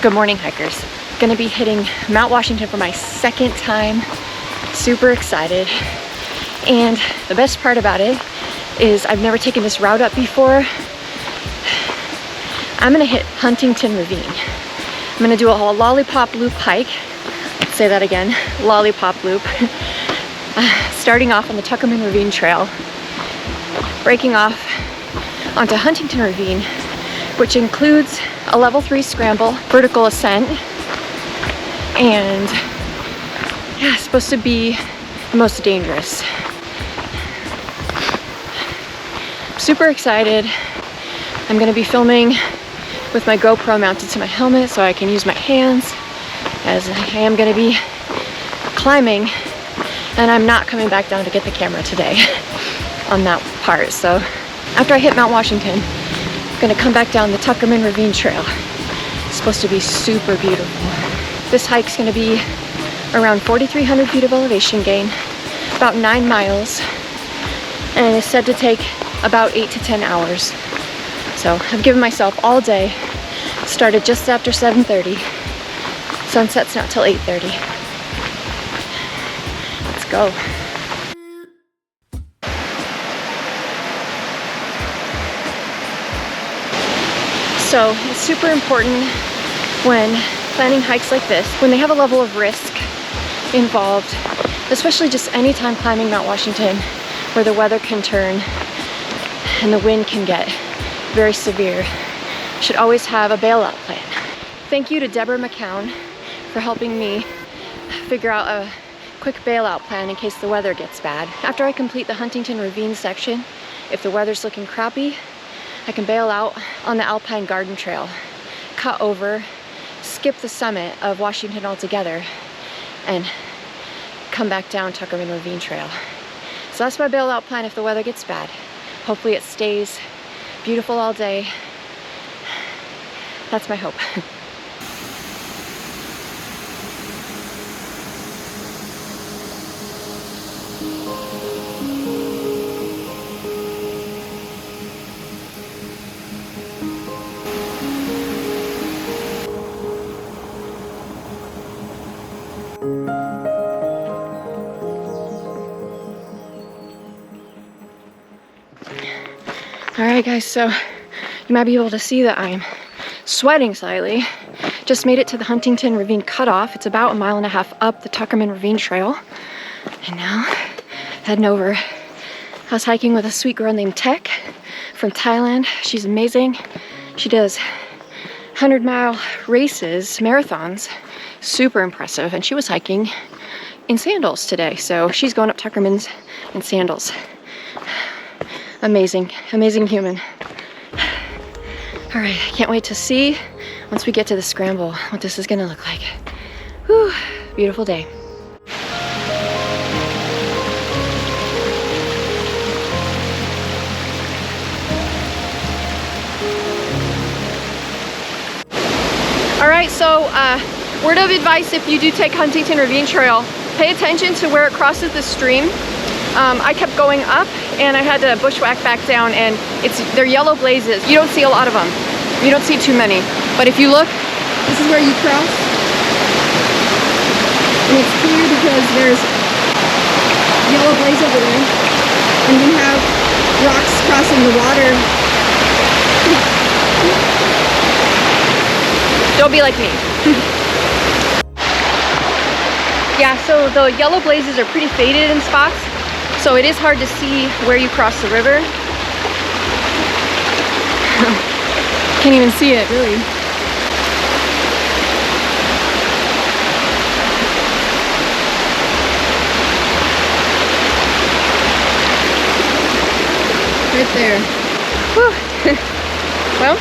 Good morning, hikers. Gonna be hitting Mount Washington for my second time. Super excited. And the best part about it is I've never taken this route up before. I'm gonna hit Huntington Ravine. I'm gonna do a whole lollipop loop hike. Let's say that again, lollipop loop. Starting off on the Tuckerman Ravine Trail, breaking off onto Huntington Ravine, which includes a level 3 scramble, vertical ascent, and yeah, it's supposed to be the most dangerous. Super excited. I'm gonna be filming with my GoPro mounted to my helmet so I can use my hands as I am gonna be climbing, and I'm not coming back down to get the camera today on that part. So after I hit Mount Washington, I'm gonna come back down the Tuckerman Ravine Trail. It's supposed to be super beautiful. This hike's gonna be around 4,300 feet of elevation gain, about 9 miles, and it's said to take about 8 to 10 hours. So I've given myself all day. Started just after 7:30. Sunset's not till 8:30. Let's go. So it's super important when planning hikes like this, when they have a level of risk involved, especially just any time climbing Mount Washington, where the weather can turn and the wind can get very severe, should always have a bailout plan. Thank you to Deborah McCown for helping me figure out a quick bailout plan in case the weather gets bad. After I complete the Huntington Ravine section, if the weather's looking crappy, I can bail out on the Alpine Garden Trail, cut over, skip the summit of Washington altogether, and come back down Tuckerman Ravine Trail. So that's my bailout plan if the weather gets bad. Hopefully it stays beautiful all day. That's my hope. All right, guys, so you might be able to see that I'm sweating slightly. Just made it to the Huntington Ravine cutoff. It's about 1.5 miles up the Tuckerman Ravine Trail. And now, heading over. I was hiking with a sweet girl named Tech from Thailand. She's amazing. She does 100-mile races, marathons. Super impressive. And she was hiking in sandals today. So she's going up Tuckerman's in sandals. Amazing, amazing human. All right, I can't wait to see, once we get to the scramble, what this is gonna look like. Whew, beautiful day. All right, so word of advice if you do take Huntington Ravine Trail, pay attention to where it crosses the stream. I kept going up and I had to bushwhack back down, and they're yellow blazes. You don't see a lot of them. You don't see too many. But if you look, this is where you cross. And it's clear because there's yellow blaze over there. And you have rocks crossing the water. Don't be like me. Yeah, so the yellow blazes are pretty faded in spots. So it is hard to see where you cross the river. Can't even see it, really. Right there. Whew. Well,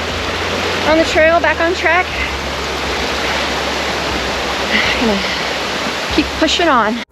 on the trail, back on track. I'm gonna keep pushing on.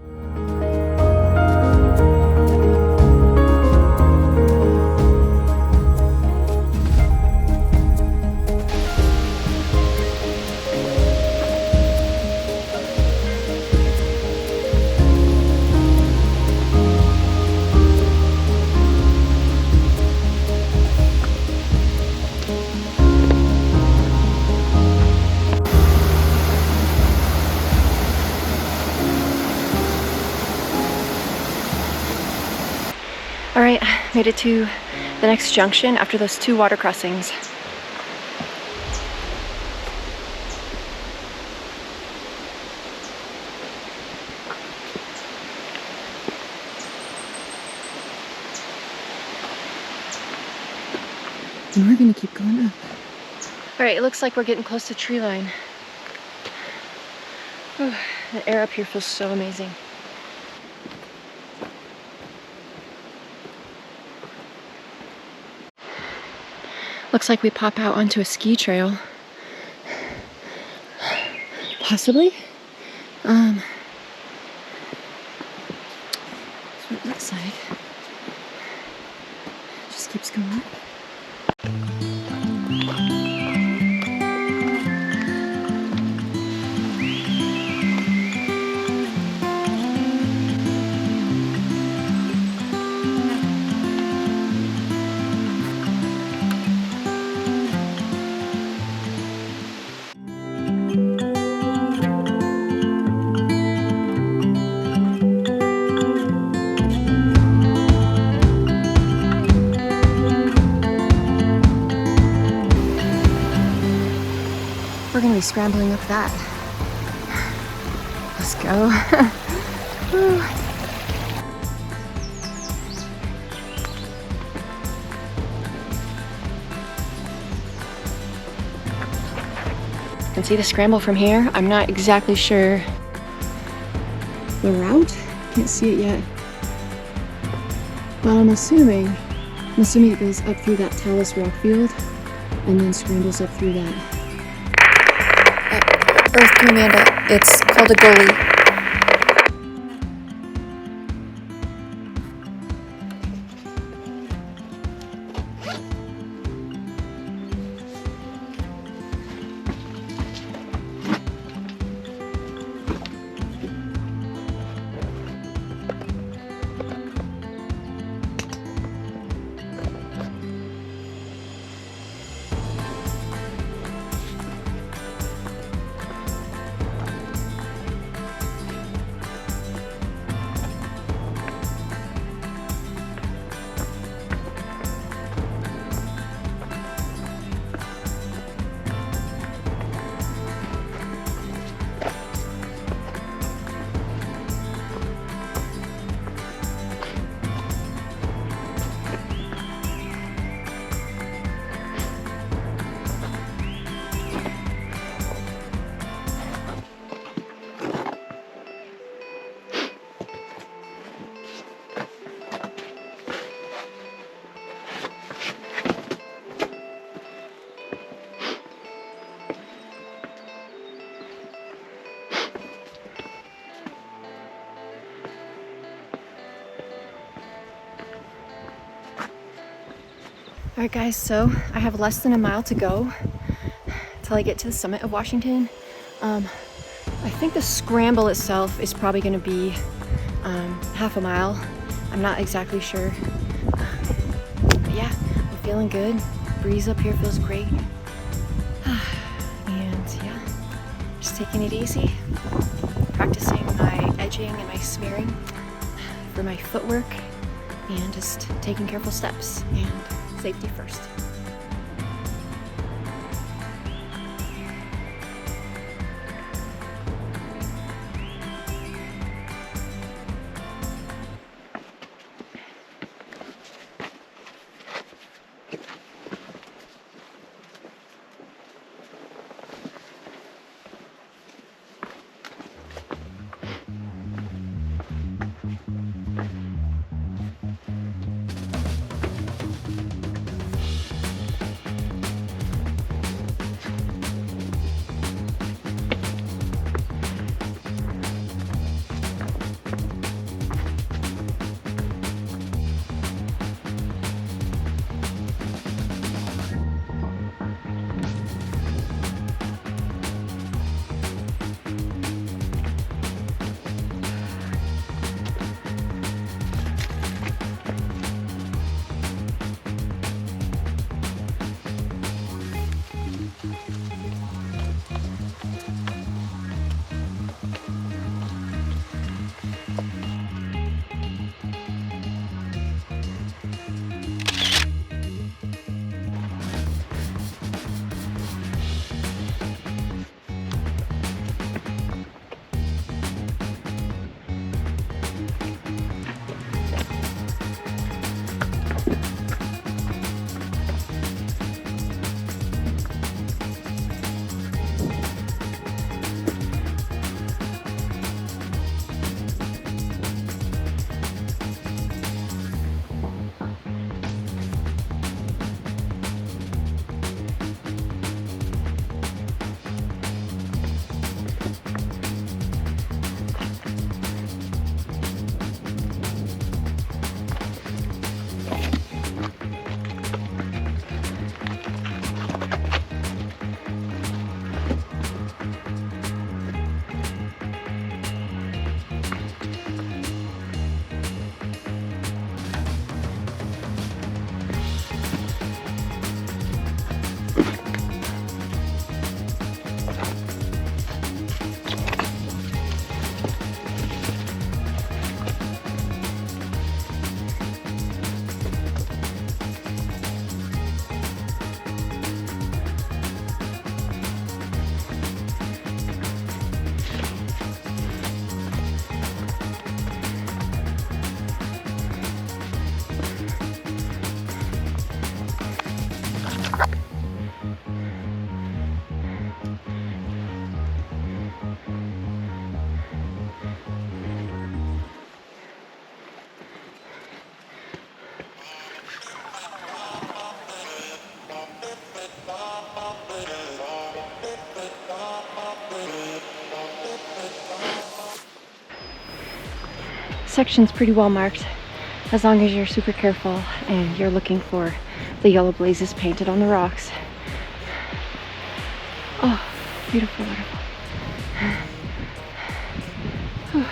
Made it to the next junction after those 2 water crossings. And we're gonna keep going up. All right, it looks like we're getting close to tree line. Whew, the air up here feels so amazing. Looks like we pop out onto a ski trail. Possibly. That's what it looks like. Just keeps going up. We're gonna be scrambling up that. Let's go. Woo. You can see the scramble from here. I'm not exactly sure the route. Can't see it yet. But I'm assuming it goes up through that talus rock field and then scrambles up through that. Earth to Amanda, it's called a goalie. All right guys, so I have less than a mile to go till I get to the summit of Washington. I think the scramble itself is probably gonna be half a mile. I'm not exactly sure. But yeah, I'm feeling good. Breeze up here feels great. And yeah, just taking it easy. Practicing my edging and my smearing for my footwork and just taking careful steps and safety first. section's pretty well marked, as long as you're super careful and you're looking for the yellow blazes painted on the rocks. Oh, beautiful waterfall. Phew.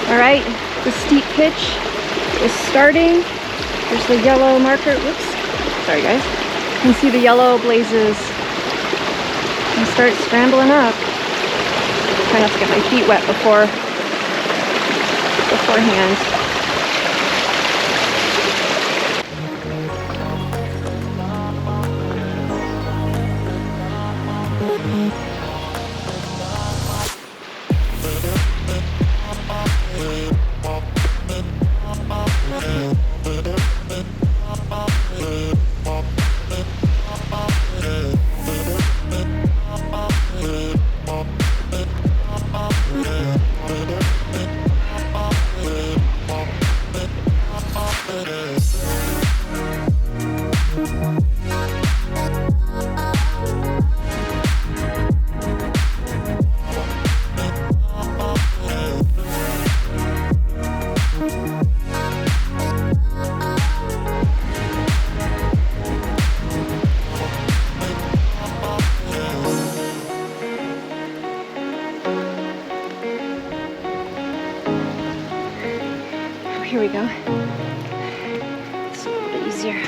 All right, the steep pitch is starting. There's the yellow marker. Whoops, sorry guys. You can see the yellow blazes and start scrambling up. Try not to get my feet wet beforehand. Here we go. It's a little bit easier.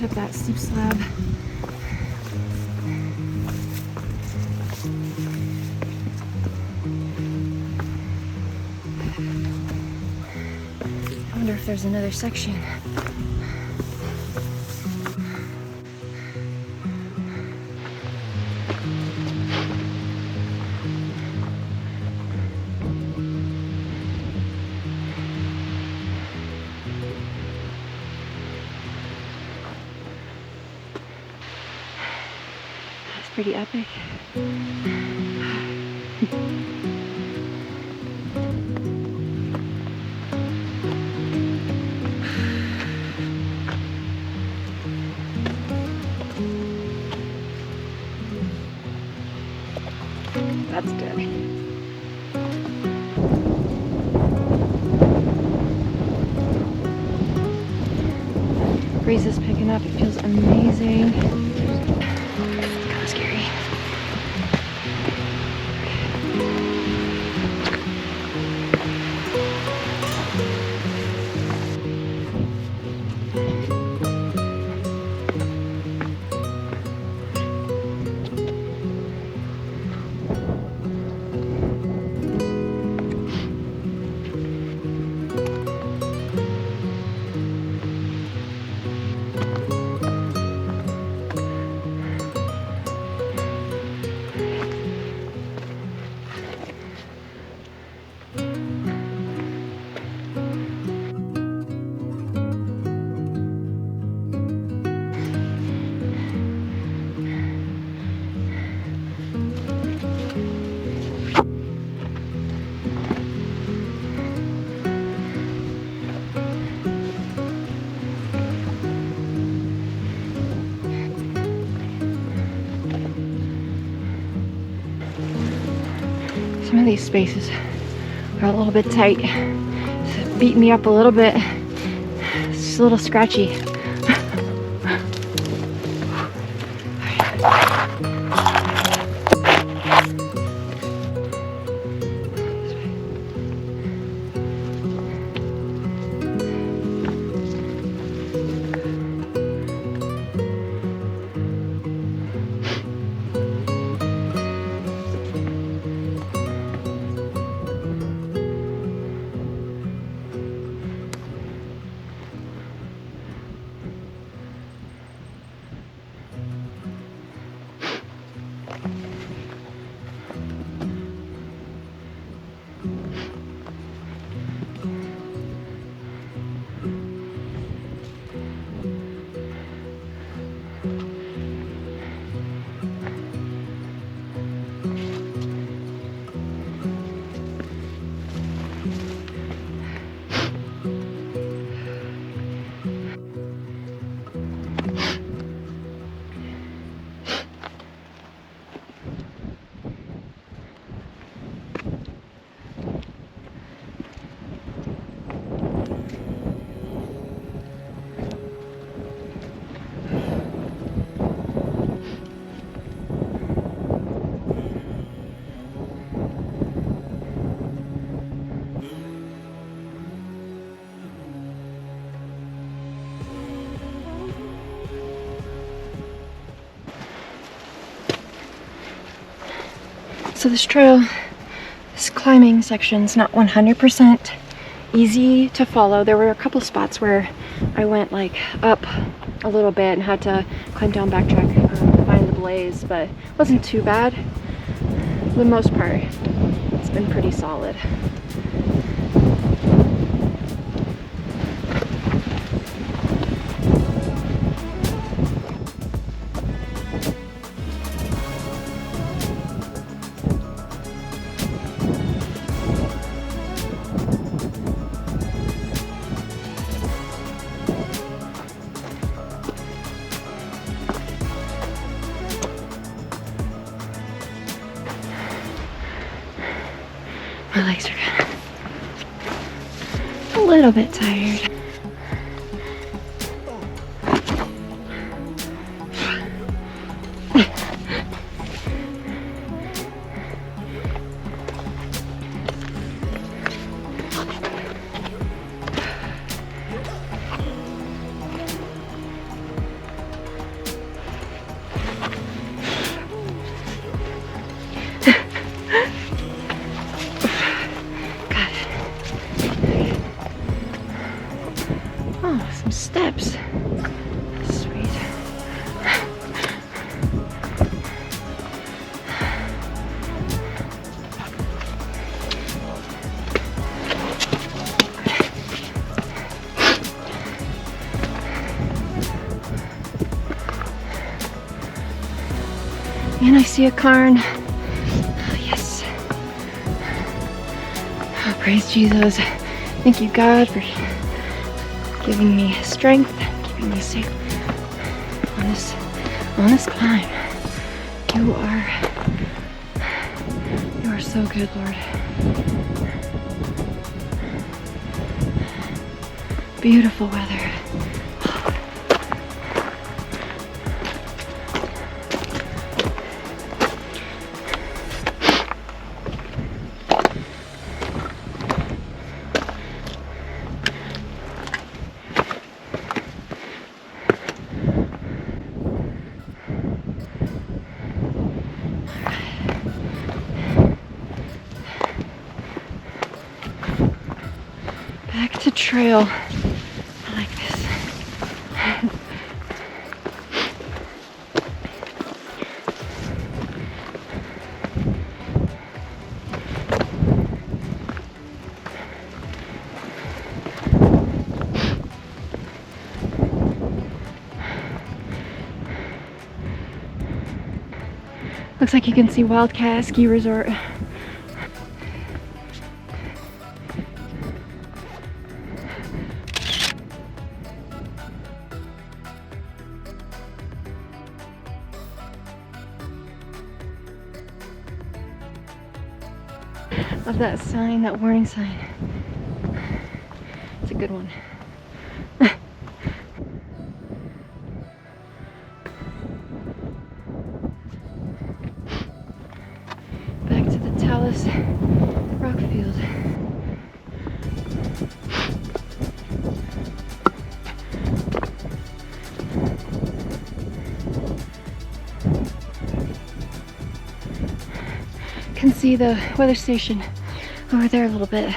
Up that steep slab. I wonder if there's another section. Pretty epic. That's good. Breeze is picking up. It feels amazing. Scary. Some of these spaces are a little bit tight. It's beating me up a little bit. It's just a little scratchy. So this trail, this climbing section's not 100% easy to follow. There were a couple spots where I went like up a little bit and had to climb down, backtrack, to find the blaze, but it wasn't too bad. For the most part, it's been pretty solid. My legs are kind of a little bit tired. Oh, some steps. Sweet. And I see a cairn. Oh, yes. Oh, praise Jesus. Thank you, God, for giving me strength, keeping me safe on this climb. You are so good, Lord. Beautiful weather. Back to trail. I like this. Looks like you can see Wildcat Ski Resort. Love that sign, that warning sign. It's a good one. Back to the talus rock field. Can see the weather station over there a little bit.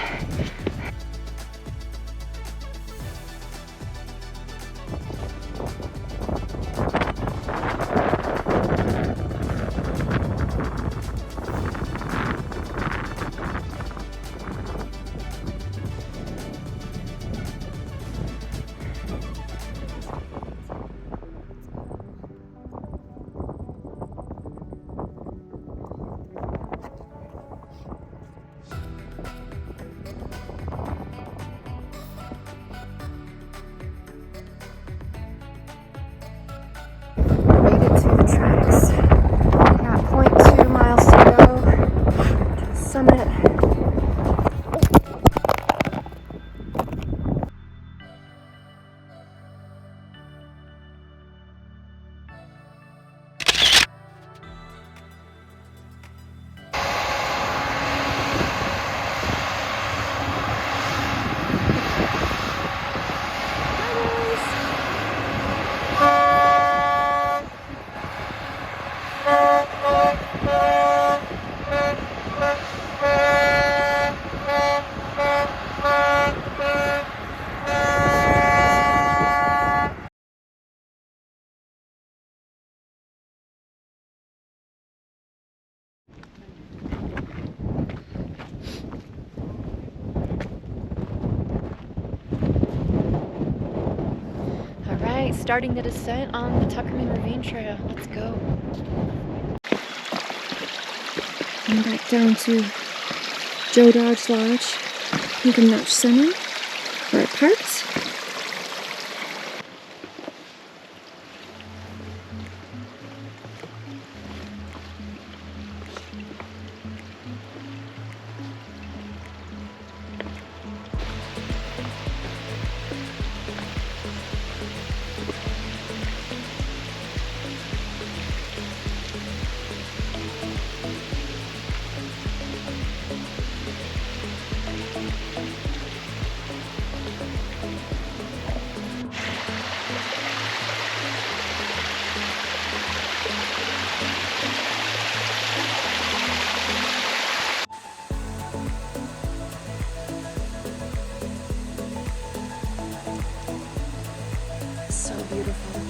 right, starting the descent on the Tuckerman Ravine Trail. Let's go. I'm back down to Joe Dodge Lodge, Pinnacle Notch Center, where I parked. So beautiful.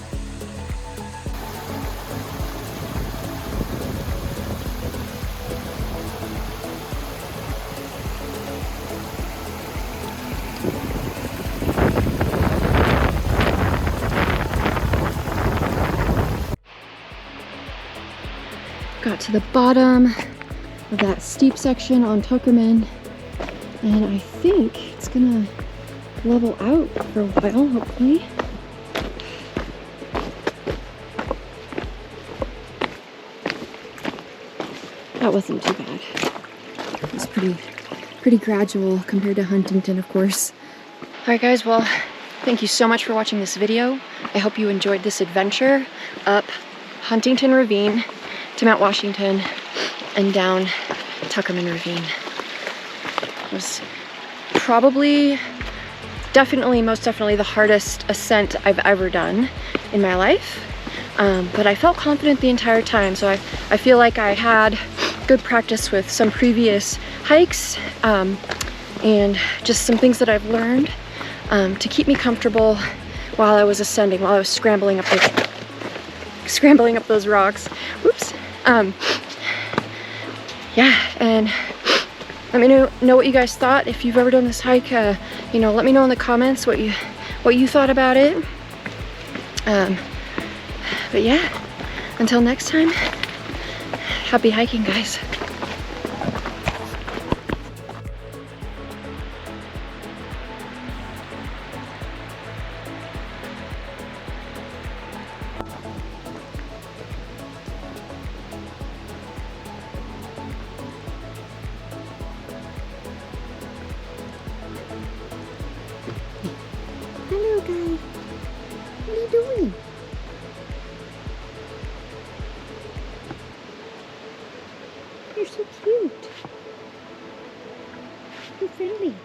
Got to the bottom of that steep section on Tuckerman, and I think it's gonna level out for a while, hopefully. That wasn't too bad. It was pretty gradual compared to Huntington, of course. Alright guys, well, thank you so much for watching this video. I hope you enjoyed this adventure up Huntington Ravine to Mount Washington and down Tuckerman Ravine. It was probably, most definitely the hardest ascent I've ever done in my life. But I felt confident the entire time, so I feel like I had good practice with some previous hikes and just some things that I've learned to keep me comfortable while I was ascending, while I was scrambling up those rocks. Oops. Yeah, and let me know what you guys thought. If you've ever done this hike, you know, let me know in the comments what you thought about it. But yeah, until next time, happy hiking, guys. Hello, guy. What are you doing? You're so cute. You're friendly.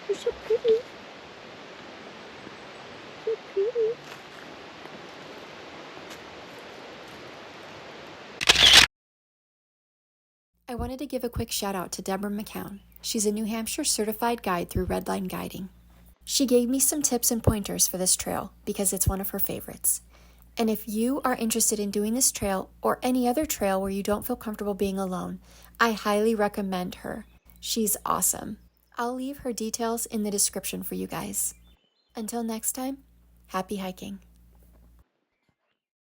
You're so pretty. So pretty. I wanted to give a quick shout out to Deborah McCown. She's a New Hampshire certified guide through Redline Guiding. She gave me some tips and pointers for this trail because it's one of her favorites. And if you are interested in doing this trail or any other trail where you don't feel comfortable being alone, I highly recommend her. She's awesome. I'll leave her details in the description for you guys. Until next time, happy hiking.